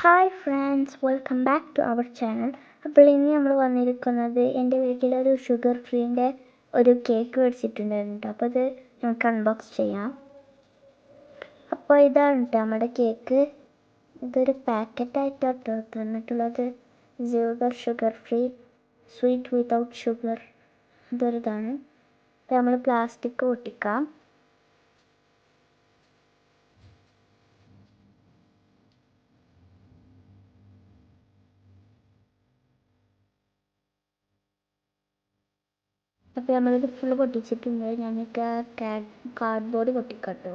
Hi friends, welcome back to our channel. അപ്പോൾ ഇനി നമ്മൾ വന്നിരിക്കുന്നത് എൻ്റെ വീട്ടിലൊരു ഷുഗർ ഫ്രീൻ്റെ ഒരു കേക്ക് മേടിച്ചിട്ടുണ്ടായിരുന്നു കേട്ടോ. അപ്പോൾ അത് നമുക്ക് അൺബോക്സ് ചെയ്യാം. അപ്പോൾ ഇതാണ് കേട്ടോ നമ്മുടെ കേക്ക്. ഇതൊരു പാക്കറ്റായിട്ടോ തന്നിട്ടുള്ളത്. Sugar free sweet without sugar ഇതാണ്. അപ്പോൾ നമ്മൾ പ്ലാസ്റ്റിക് ഒട്ടിക്കാം. അപ്പോൾ നമ്മളിത് ഫുള്ള് പൊട്ടിച്ചിട്ടുണ്ട്. ഞങ്ങൾക്ക് കാർഡ്ബോർഡ് പൊട്ടിക്കാട്ടോ.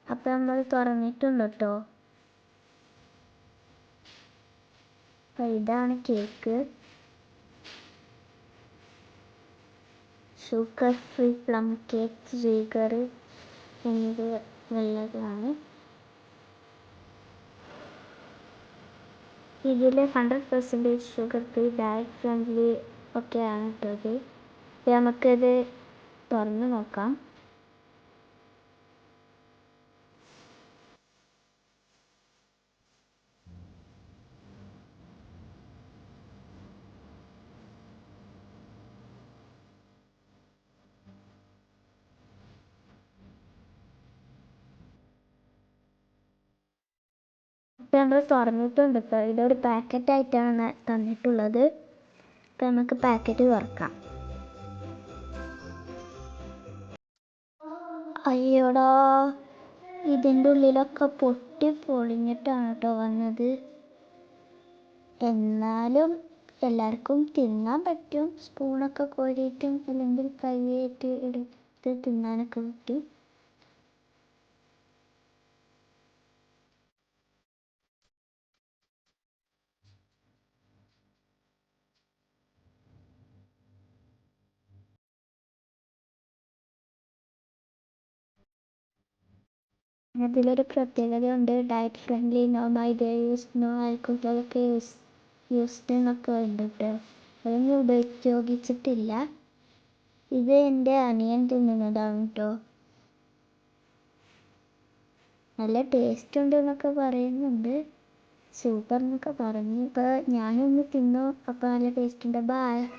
അപ്പോൾ നമ്മൾ തുറന്നിട്ടുണ്ട് കേട്ടോ. അപ്പോൾ ഇതാണ് cake. Sugar free plum cake സ്വീഗർ എന്നിവ ഉള്ളതാണ്. ഇതിൽ 100% ഷുഗർ ഫ്രീ ഡയറ്റ് ഫ്രണ്ട്ലി ഒക്കെയാണ് ഇട്ടത്. അപ്പോൾ നമുക്കിത് തുറന്ന് നോക്കാം. ഇപ്പോൾ നമ്മൾ തുറന്നിട്ടുണ്ട് കേട്ടോ. ഇതൊരു പാക്കറ്റായിട്ടാണ് തന്നിട്ടുള്ളത്. അപ്പോൾ നമുക്ക് പാക്കറ്റ് തുറക്കാം. അയ്യോടാ, ഇതിൻ്റെ ഉള്ളിലൊക്കെ പൊട്ടി പൊളിഞ്ഞിട്ടാണ് കേട്ടോ വന്നത്. എന്നാലും എല്ലാവർക്കും തിന്നാൻ പറ്റും. സ്പൂണൊക്കെ കോരിയിട്ടും അല്ലെങ്കിൽ കൈയായിട്ട് എടുത്ത് തിന്നാനൊക്കെ പറ്റും. അതിലൊരു പ്രത്യേകതയുണ്ട്. ഡയറ്റ് ഫ്രണ്ട്ലി, നോ മൈദ യൂസ്, നോ ആൽക്കഹോളൊക്കെ യൂസ്ഡ് എന്നൊക്കെ ഉണ്ട് കേട്ടോ. അതൊന്നും ഉപയോഗിച്ചിട്ടില്ല. ഇത് എൻ്റെ അനിയൻ തിന്നുന്നതാണ് കേട്ടോ. നല്ല ടേസ്റ്റ് ഉണ്ട് എന്നൊക്കെ പറയുന്നുണ്ട്. സൂപ്പർ എന്നൊക്കെ പറഞ്ഞു. ഇപ്പോൾ ഞാനൊന്ന് തിന്നു. അപ്പോൾ നല്ല ടേസ്റ്റ് ഉണ്ട്. ബൈ.